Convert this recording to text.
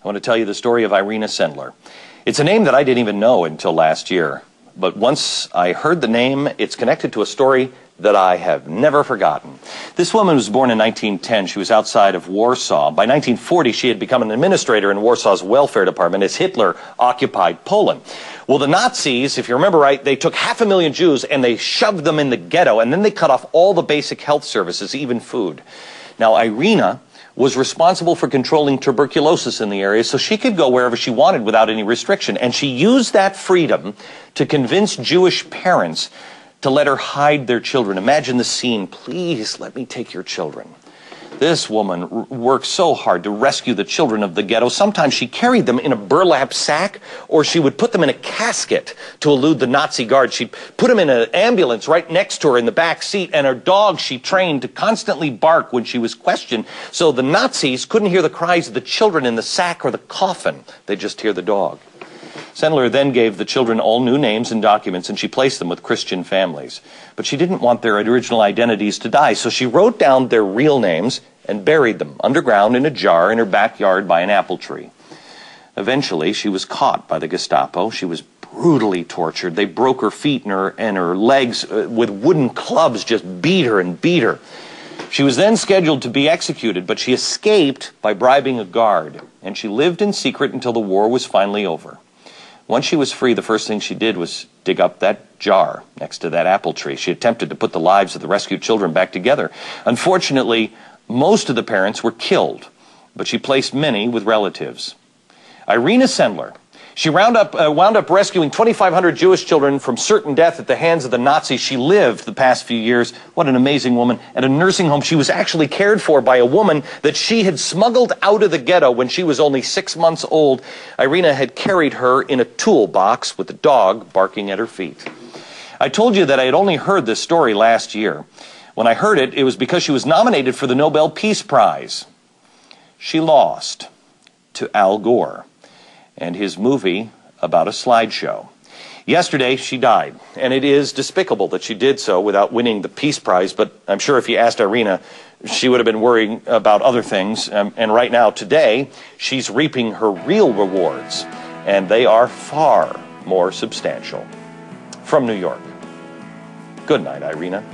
I want to tell you the story of Irena Sendler. It's a name that I didn't even know until last year. But once I heard the name, it's connected to a story that I have never forgotten. This woman was born in 1910. She was outside of Warsaw. By 1940, she had become an administrator in Warsaw's welfare department as Hitler occupied Poland. Well, the Nazis, if you remember right, they took 500,000 Jews and they shoved them in the ghetto, and then they cut off all the basic health services, even food. Now, Irena was responsible for controlling tuberculosis in the area, so she could go wherever she wanted without any restriction. And she used that freedom to convince Jewish parents to let her hide their children. Imagine the scene. Please let me take your children. This woman worked so hard to rescue the children of the ghetto. Sometimes she carried them in a burlap sack, or she would put them in a casket to elude the Nazi guards. She'd put them in an ambulance right next to her in the back seat, and her dog she trained to constantly bark when she was questioned, so the Nazis couldn't hear the cries of the children in the sack or the coffin. They'd just hear the dog. Sendler then gave the children all new names and documents, and she placed them with Christian families. But she didn't want their original identities to die, so she wrote down their real names and buried them underground in a jar in her backyard by an apple tree. Eventually, she was caught by the Gestapo. She was brutally tortured. They broke her feet and her legs with wooden clubs, just beat her and beat her. She was then scheduled to be executed, but she escaped by bribing a guard, and she lived in secret until the war was finally over. Once she was free, the first thing she did was dig up that jar next to that apple tree. She attempted to put the lives of the rescued children back together. Unfortunately, most of the parents were killed, but she placed many with relatives. Irena Sendler, she wound up rescuing 2,500 Jewish children from certain death at the hands of the Nazis. She lived the past few years, what an amazing woman, at a nursing home. She was actually cared for by a woman that she had smuggled out of the ghetto when she was only 6 months old. Irena had carried her in a toolbox with a dog barking at her feet. I told you that I had only heard this story last year. When I heard it, it was because she was nominated for the Nobel Peace Prize. She lost to Al Gore and his movie about a slideshow. Yesterday, she died, and it is despicable that she did so without winning the Peace Prize, but I'm sure if you asked Irena, she would have been worrying about other things, and right now, today, she's reaping her real rewards, and they are far more substantial. From New York, good night, Irena.